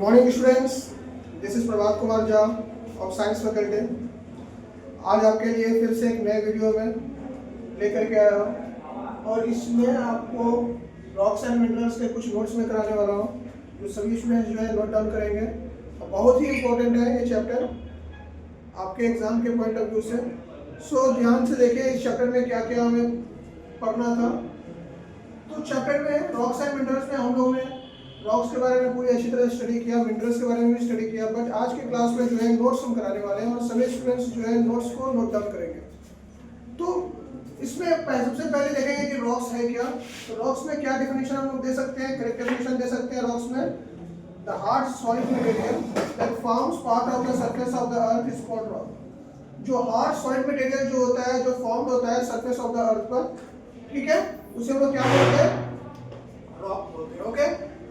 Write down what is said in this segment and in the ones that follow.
Morning students, this is Prabhat Kumar Jha of science faculty. आज आपके लिए फिर से एक नए वीडियो में लेकर के आया हूँ और इसमें आपको रॉक्स एंड मिनरल्स के कुछ नोट्स में कराने वाला हूँ जो सभी स्टूडेंट्स जो है नोट डाउन करेंगे। और बहुत ही इम्पोर्टेंट है ये चैप्टर आपके एग्जाम के पॉइंट ऑफ व्यू से। सो ध्यान से देखिए इस चैप्टर में क्या क्या हमें पढ़ना था। तो चैप्टर में रॉक्स एंड मिनरल्स में हम लोगों ने रॉक्स के बारे में पूरी अच्छी तरह स्टडी किया, मिनरल्स के बारे में भी स्टडी किया। बट आज की क्लास में जो है नोट्स हम कराने वाले हैं और सभी स्टूडेंट्स जो है नोट्स को नोट डाउन करेंगे। तो इसमें सबसे पहले देखेंगे कि रॉक्स है क्या। तो रॉक्स में क्या डेफिनेशन हम लोग दे सकते हैं, करेक्ट डेफिनेशन दे सकते हैं रॉक्स में। The hard solid material that forms part of the surface of the earth is called rock. जो हार्ड सॉलिड मटेरियल जो होता है, जो फॉर्म होता है सरफेस ऑफ द अर्थ पर, ठीक है, उसे हम लोग क्या बोलते हैं, रॉक बोलते हैं। ओके,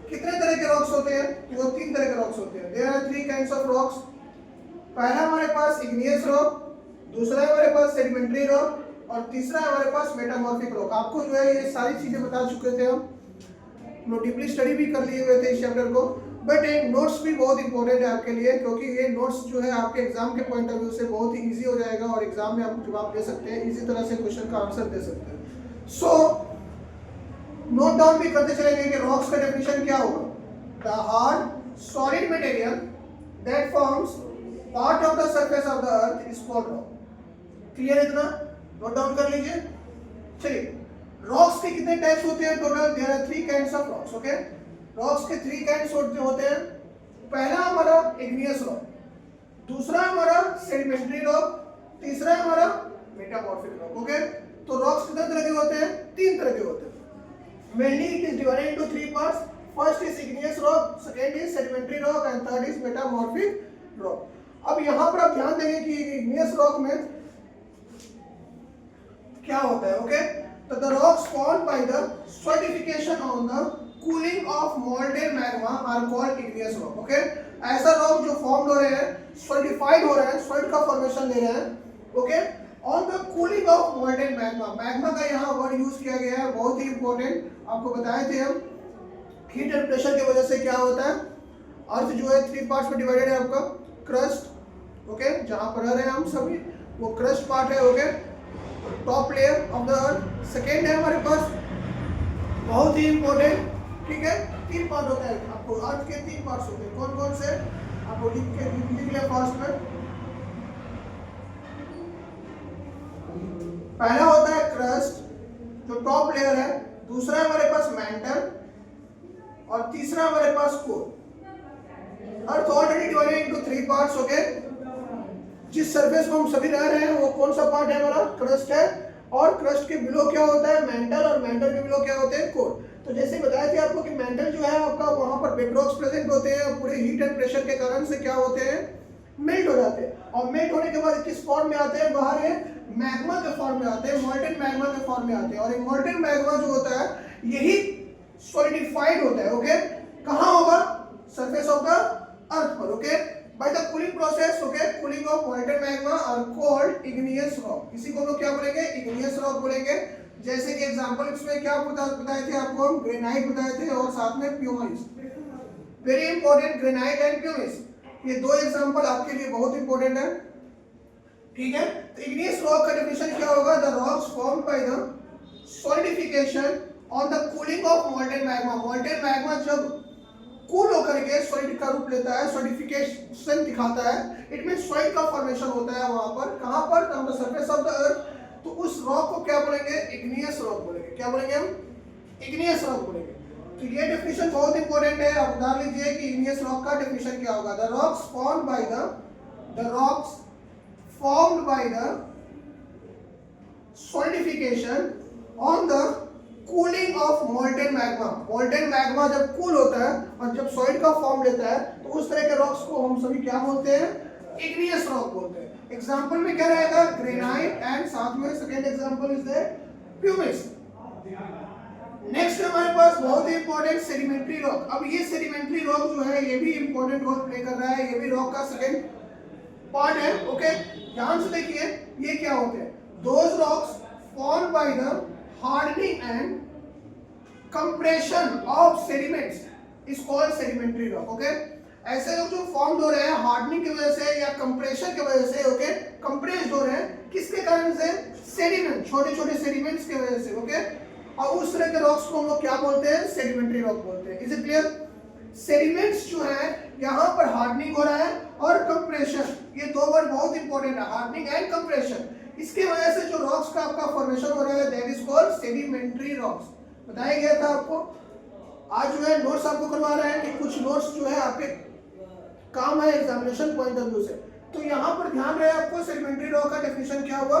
कितने तरह के रॉक्स होते हैं? वो 3 तरह के रॉक्स होते हैं। There are 3 kinds of rocks. पहला हमारे पास इग्नियस रॉक, दूसरा हमारे पास सेडिमेंट्री रॉक और तीसरा हमारे पास मेटामॉर्फिक रॉक। आपको जो है ये सारी चीजें बता चुके थे, हम डीपली स्टडी भी कर लिए हुए थे इस चैप्टर को। बट ये नोट्स भी बहुत इंपॉर्टेंट है आपके लिए, क्योंकि ये नोट्स जो है आपके एग्जाम के पॉइंट ऑफ व्यू से बहुत ही ईजी हो जाएगा और एग्जाम में आप जवाब दे सकते हैं, इसी तरह से क्वेश्चन का आंसर दे सकते हैं। सो नोट डाउन भी करते चलेंगे कि रॉक्स का डेफिनेशन क्या होगा। The hard solid material that forms part of the surface of the earth is called rock. Clear है इतना? नोट डाउन कर लीजिए। चलिए, रॉक्स के कितने टाइप्स होते हैं total? There are 3 kinds of rocks. Okay, rocks के 3 काइंड्स होते हैं। पहला हमारा इग्नियस रॉक, दूसरा हमारा सेडिमेंट्री रॉक, तीसरा हमारा मेटामॉर्फिक रॉक। ओके, तो रॉक्स कितने तरह के होते हैं? 3 तरह के होते हैं। Mainly it is divided into 3 parts. First is igneous rock, second is sedimentary rock and third is metamorphic rock. अब यहाँ पर आप ध्यान देंगे कि igneous rock में क्या होता है। ओके, तो the rocks formed by the solidification on the cooling of molten magma are called igneous rock. Okay, ऐसा रॉक जो फॉर्म हो रहे हैं, solidified हो रहे हैं, solid का फॉर्मेशन ले रहे हैं, okay, on the cooling of molten magma. Magma का यहाँ वर्ड यूज किया गया है, बहुत ही इंपॉर्टेंट। आपको बताए थे हम, हीट एंड प्रेशर की वजह से क्या होता है, अर्थ जो है 3 पार्ट्स में डिवाइडेड है। आपका क्रस्ट, ओके, जहाँ पर रह रहे हैं हम सभी, वो क्रस्ट पार्ट है। Okay, top layer of the earth. Second है हमारे पास, बहुत ही इंपॉर्टेंट, ठीक है, 3 पार्ट होता है। आपको अर्थ के 3 पार्ट्स होते हैं। कौन कौन से आपको लिख लिया फास्ट में। पहला होता है क्रस्ट जो टॉप लेयर है, दूसरा हमारे पास मैंटल और तीसरा हमारे पास core. Earth already divided into 3 parts. Okay, जिस सरफेस को हम सभी रह रहे हैं वो कौन सा पार्ट है? हमारा क्रस्ट है। और क्रस्ट के बिलो क्या होता है? मैंटल। और मैंटल के बिलो क्या होते हैं? कोर। तो जैसे बताया था आपको कि मैंटल जो है आपका, वहां पर बेडरॉक्स प्रेजेंट होते हैं, पूरे हीट एंड प्रेशर के कारण से क्या होते हैं, मेल्ट हो जाते हैं। और मेल्ट होने के बाद किस फॉर्म में आते हैं? बाहर है मैग्मा के फॉर्म में आते हैं, मोल्टेन मैग्मा के फॉर्म में आते हैं। और ये मोल्टेन मैग्मा जो होता है यही सॉलिडिफाइड होता है। ओके, कहां होगा? सरफेस ऑफ द अर्थ पर। Okay, by the cooling process. Okay, cooling of molten magma are called igneous rock. इसी को हम लोग क्या बोलेंगे? इग्नियस रॉक बोलेंगे। जैसे कि एग्जांपल इसमें क्या बताए थे आपको? हम ग्रेनाइट बताए थे और साथ में pumice. Very important, granite and pumice, ये 2 एग्जांपल आपके लिए बहुत इंपॉर्टेंट है, ठीक है। तो इग्नियस रॉक का डेफिनेशन क्या होगा? The rocks formed by the solidification on the cooling of molten magma. Molten magma जब कूल होकर के सॉलिड का रूप लेता है, सॉलिडिफिकेशन दिखाता है, इट मींस सॉलिड का फॉर्मेशन होता है वहां पर। कहां पर? On the surface of the अर्थ। तो उस रॉक को क्या बोलेंगे? इग्नियस रॉक बोलेंगे। क्या बोलेंगे हम? इग्नियस रॉक बोलेंगे। तो ये डेफिनेशन बहुत इंपॉर्टेंट है। आप ध्यान लीजिए कि इग्नियस रॉक का डेफिनेशन क्या होगा। The rocks formed by the rocks formed by the solidification on the cooling of molten magma। molten magma जब कूल होता है और जब सॉलिड का फॉर्म लेता है तो उस तरह के रॉक्स को हम सभी क्या बोलते हैं? इग्नियस रॉक बोलते हैं। एग्जांपल में क्या रहेगा? ग्रेनाइट एंड साथ में second example is the pumice. Next हमारे पास बहुत ही इंपॉर्टेंट सेडिमेंट्री रॉक। अब ये सेडिमेंट्री रॉक जो है ये भी इंपॉर्टेंट रोल प्ले कर रहा है, ये भी रॉक का सेकंड पार्ट है। ओके, ध्यान से देखिए ये क्या होते हैं। Those rocks formed by the hardening and compression of sediments is called sedimentary rock. Okay, ऐसे लोग जो फॉर्म हो रहे हैं हार्डनिंग की वजह से या कंप्रेशन की वजह से, ओके, कंप्रेस्ड हो रहे हैं किसके कारण से? सेडिमेंट, छोटे छोटे सेडिमेंट्स की वजह से, ओके। और उस तरह के रॉक्स को हम लोग क्या बोलते हैं? सेडिमेंट्री रॉक बोलते हैं। Is it clear? सेडिमेंट्स जो है यहाँ पर हार्डनिंग हो रहा है और कंप्रेशन, ये दो वर्ड बहुत इंपॉर्टेंट है, हार्डनिंग एंड कंप्रेशन। इसकी वजह से जो रॉक्स का आपका फॉर्मेशन हो रहा है that is called sedimentary rocks. बताया गया था आपको। आज जो है नोट्स आपको करवा रहे हैं कि कुछ नोट्स जो है आपके काम है एग्जामिनेशन पॉइंट ऑफ व्यू से। तो यहाँ पर ध्यान रहे आपको सेडिमेंट्री रॉक का डेफिनेशन क्या हुआ?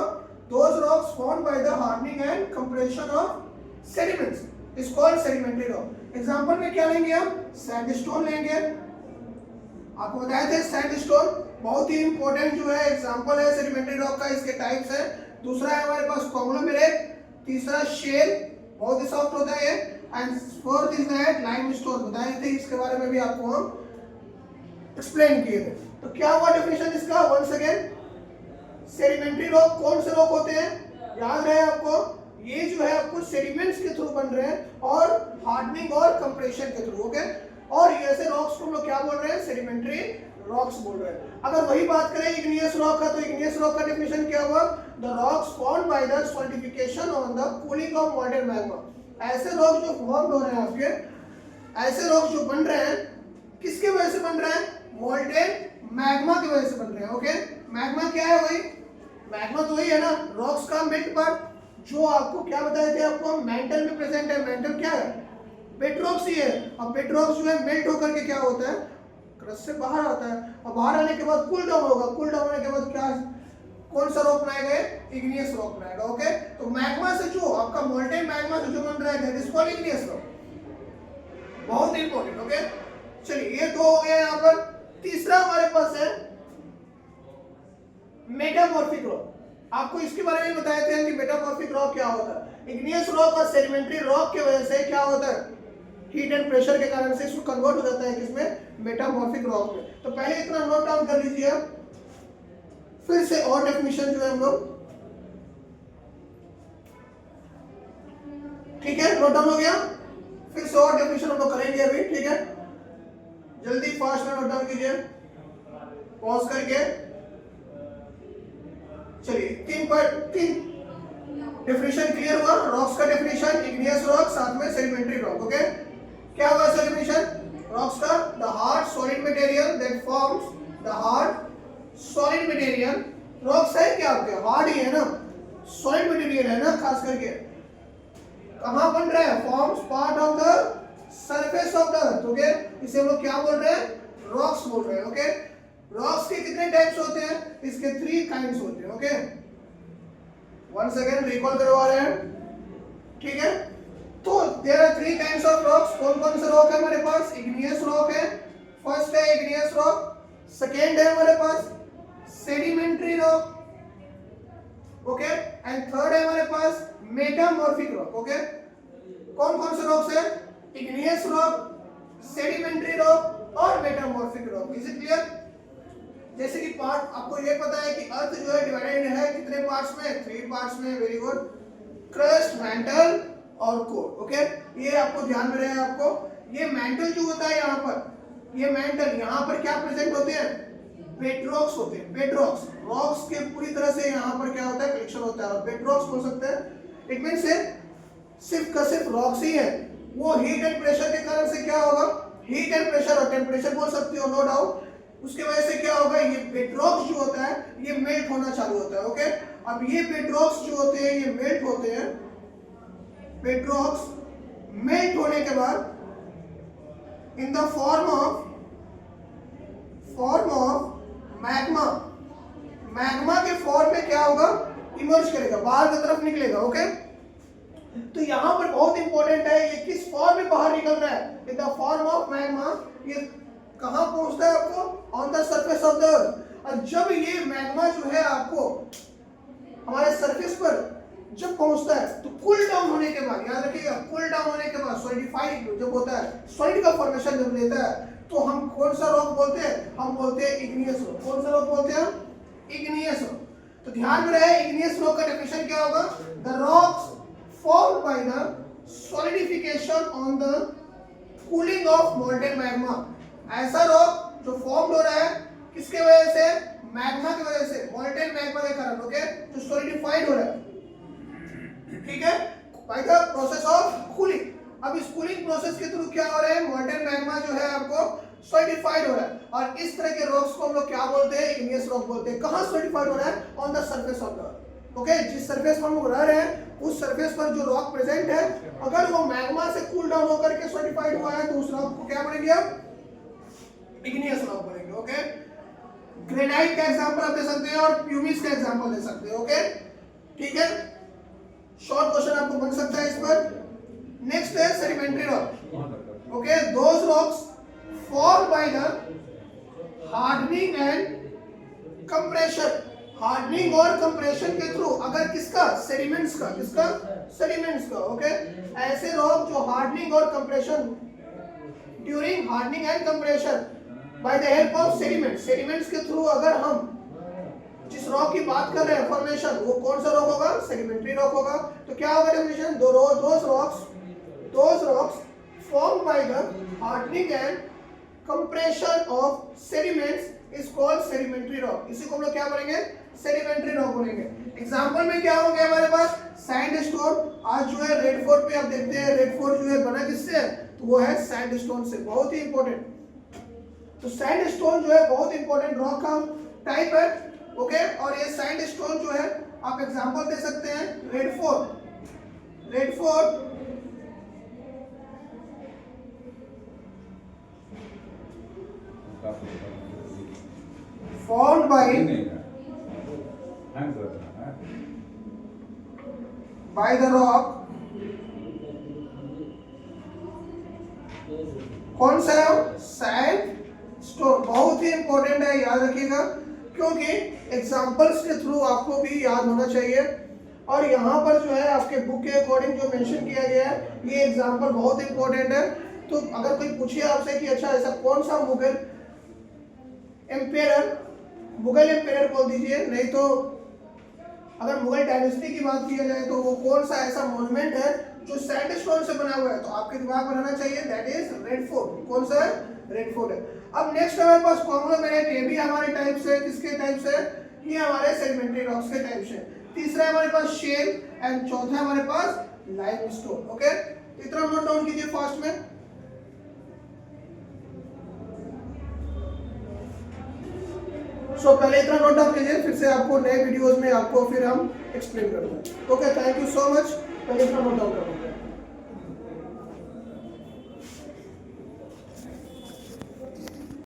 Those rocks formed by the hardening and compression of sediments is called sedimentary rock. Example में क्या लेंगे हम? सैंडस्टोन लेंगे। आपको बताए थे सैंडस्टोन बहुत ही इंपॉर्टेंट जो है एग्जांपल है सेडिमेंट्री रॉक का। इसके टाइप्स है, दूसरा है हमारे पास कॉन्ग्लोमेरेट, तीसरा शेल, बहुत ही सॉफ्ट होता है, and fourth is that limestone. बताए थे, इसके बारे में भी आपको हम एक्सप्लेन किए थे। तो क्या हुआ डेफिनेशन इसका? वंस अगेन, सेडिमेंट्री रॉक कौन से रॉक होते हैं? याद रहे आपको, ये जो है आपको सेडिमेंट्स के थ्रू बन रहे हैं और हार्डनिंग और कंप्रेशन के थ्रू, ओके। और ये ऐसे रॉक्स को हम लोग क्या बोल रहे हैं? सेडिमेंट्री रॉक्स बोल रहे हैं। अगर वही बात करें इग्नियस रॉक का, तो इग्नियस रॉक का डेफिनेशन क्या हुआ? The rocks formed by the solidification on the cooling of molten magma. ऐसे रॉक जो फॉर्म हो रहे हैं आपके, ऐसे रॉक जो बन रहे हैं किसके वजह से बन रहे हैं? मॉल्टेन मैग्मा की वजह से बन रहे हैं, ओके। मैग्मा क्या है? वही मैग्मा तो वही है ना, रॉक्स का मेल्ट पार्ट, जो आपको क्या बताए थे आपको मेंटल में प्रेजेंट है। मेंटल क्या है? पेट्रॉक्स ही है। अब पेट्रॉक्स जो है मेल्ट होकर के क्या होता है? क्रस्ट से बाहर आता है, और बाहर आने के बाद कूल डाउन होगा। कूल डाउन होने के बाद क्या, कौन सा रॉक बनाएगा? इग्नियस रॉक बनाएगा, ओके। तो मैग्मा से जो आपका मोल्टेन मैग्मा से जो बन रहा है that is called igneous rock. बहुत इंपॉर्टेंट, ओके। चलिए, ये दो हो गए यहाँ पर। तीसरा हमारे पास है मेटामॉर्फिक रॉक। आपको इसके बारे में बताए थे कि मेटामॉर्फिक रॉक क्या होता है। इग्नियस रॉक और सेडिमेंट्री रॉक की वजह से क्या होता है? हीट एंड प्रेशर के कारण से इसको कन्वर्ट हो जाता है किसमें? मेटामॉर्फिक रॉक में। तो पहले इतना नोट डाउन कर लीजिए आप, फिर से और डेफिनेशन जो है हम लोग, ठीक है, नोट डाउन हो गया। फिर से और डेफिनेशन हम लोग करेंगे अभी, ठीक है। जल्दी फास्ट में नोट डाउन कीजिए, पॉज करके। चलिए, तीन डेफिनेशन क्लियर हुआ। रॉक्स का डेफिनेशन, इग्नियस रॉक, साथ में सेडिमेंट्री रॉक, ओके। क्या हुआ डेफिनेशन रॉक्स का? The hard solid material that forms, the hard solid material. Rocks है क्या आपके? हार्ड ही है ना, सॉलिड मटेरियल है ना, खास करके कहां बन रहा है? Forms part of the surface of the earth, okay. इसे हम लोग क्या बोल रहे हैं? रॉक्स बोल रहे हैं, ओके। रॉक्स के कितने टाइप्स होते हैं? इसके 3 काइंड्स होते हैं, ओके। वंस अगेन रिकॉल करवा रहे हैं, ठीक है। तो there are 3 kinds of rocks. कौन कौन से रॉक है हमारे पास? इग्नियस रॉक है, फर्स्ट है इग्नियस रॉक, सेकेंड है हमारे पास sedimentary rock, okay, and third है हमारे पास मेटामॉर्फिक रॉक, ओके। कौन कौन से रॉक्स है? इग्नियस रॉक, सेडिमेंट्री रॉक और metamorphic rock. Is it clear? जैसे कि पार्ट आपको ये पता है कि अर्थ जो है डिवाइडेड है कितने पार्ट्स में? 3 पार्ट्स में, वेरी गुड। क्रस्ट, मेंटल और कोर, ओके। ये आपको ध्यान में रहे आपको। ये मेंटल जो होता है यहाँ पर, ये मेंटल यहाँ पर क्या प्रेजेंट होते हैं? पेट्रॉक्स होते हैं, पेट्रॉक्स। रॉक्स के पूरी तरह से यहाँ पर क्या होता है? कलेक्शन होता है, और पेट्रॉक्स बोल सकते हैं। इट मींस सिर्फ का सिर्फ रॉक्स ही है। वो हीट एंड प्रेशर के कारण से क्या होगा? हीट एंड प्रेशर और टेम्परेचर बोल सकते हो, नो डाउट। उसके वजह से क्या होगा? ये पेट्रॉक्स जो होता है ये मेल्ट होना चालू होता है, ओके। अब ये पेट्रॉक्स जो होते हैं ये मेल्ट होते हैं। पेट्रॉक्स मेल्ट होने के बाद in the form of magma, magma के फॉर्म में क्या होगा? इमर्ज करेगा, बाहर की तरफ निकलेगा, ओके। तो यहाँ पर बहुत इंपॉर्टेंट है, ये किस फॉर्म में बाहर निकल रहा है? In the form of magma. ये कहां पहुंचता है आपको? On the surface of the अर्थ। और जब ये मैग्मा जो है आपको हमारे सरफेस पर जब पहुंचता है तो कूल डाउन होने के बाद, याद रखिएगा, कूल डाउन होने के बाद सॉलिडिफाइड जब होता है, सॉलिड का फॉर्मेशन जब लेता है, तो हम कौन सा रॉक बोलते हैं? हम बोलते हैं इग्नियस रॉक। कौन सा रॉक बोलते हैं? Igneous rock. तो ध्यान में रहे, इग्नियस रॉक का डेफिनेशन क्या होगा? The rocks formed by the solidification on the cooling of molten magma। ऐसा रॉक जो फॉर्म हो रहा है किसके वजह से, मैग्मा की वजह से, मॉल्टेन मैग्मा के कारण, ओके, जो सॉलिडिफाइड हो रहा है, ठीक है, by the process of cooling. अब इस कूलिंग प्रोसेस के थ्रू क्या हो रहा है, मॉल्टेन मैग्मा जो है आपको सॉलिडिफाइड हो रहा है, और इस तरह के रॉक्स को हम लोग क्या बोलते हैं, इग्नियस रॉक बोलते हैं। कहां सॉलिडिफाइड हो रहा है, on the surface of the earth, okay, जिस सरफेस पर हम लोग रह रहे हैं उस सरफेस पर जो रॉक प्रेजेंट है, अगर वो मैग्मा से कूल डाउन होकर के सॉलिडिफाइड हुआ है तो उस रॉक को क्या बोलेंगे, आप इग्नियस रॉक बोलेंगे, ओके। ग्रेनाइट का एग्जांपल आप दे सकते हैं और प्यूमिस का एग्जांपल दे सकते हैं, ओके, ठीक है। शॉर्ट क्वेश्चन आपको बन सकता है इस पर। नेक्स्ट है sedimentary rock, okay, those rocks form by the hardening and compression, hardening और कंप्रेशन के थ्रू, अगर किसका, सेडिमेंट्स का, किसका, सेडिमेंट्स का, ओके, ऐसे रॉक जो हार्डनिंग और compression, during hardening and compression by the help of sediments, sediments के थ्रू अगर हम जिस रॉक की बात कर रहे हैं फॉर्मेशन, वो कौन सा रॉक होगा, सेडिमेंट्री रॉक होगा। तो क्या होगा definition, those rocks formed by the hardening and compression of sediments is called sedimentary rock। इसी को हम लोग क्या बोलेंगे, सेडिमेंट्री रॉक बोलेंगे। एग्जांपल में क्या होंगे हमारे पास, सैंडस्टोन। आज जो है रेड फोर्ट पे आप देखते हैं, रेड फोर्ट जो है बना किससे है, तो वो है सैंडस्टोन से, बहुत ही इंपॉर्टेंट। तो सैंडस्टोन जो है बहुत इंपॉर्टेंट रॉक का टाइप है, ओके, और ये सैंडस्टोन जो है आप एग्जांपल दे सकते हैं, red fort formed by the rock, कौन सा है, सैंडस्टोन। बहुत ही इंपॉर्टेंट है, याद रखिएगा, क्योंकि एग्जांपल्स के थ्रू आपको भी याद होना चाहिए। और यहाँ पर जो है आपके बुक के अकॉर्डिंग जो मेंशन किया गया है, ये एग्जांपल बहुत इंपॉर्टेंट है। तो अगर कोई पूछे आपसे कि अच्छा ऐसा कौन सा मुगल एम्पायर बोल दीजिए, नहीं तो अगर मुगल डायनेस्टी की बात किया जाए तो वो कौन सा ऐसा मॉन्यूमेंट है जो सैंडस्टोन से बना हुआ है, तो आपके दिमाग में रहना चाहिए दैट इज रेड फोर्ट। कौन सा है, रेड फोर्ट है। अब नेक्स्ट हमारे पास कॉन्ग्लोमेरेट, ये भी हमारे टाइप से, किसके टाइप से, ये हमारे सेडिमेंट्री रॉक्स के टाइप से। तीसरा हमारे पास शेल एंड चौथा हमारे पास लाइमस्टोन, ओके। इतना नोट डाउन कीजिए फास्ट में। पहले इतना नोट डाउन कीजिए, फिर से आपको नए वीडियोस में आपको फिर हम एक्सप्लेन करेंगे, okay. Thank you so much, पहले इतना नोट डाउन करो।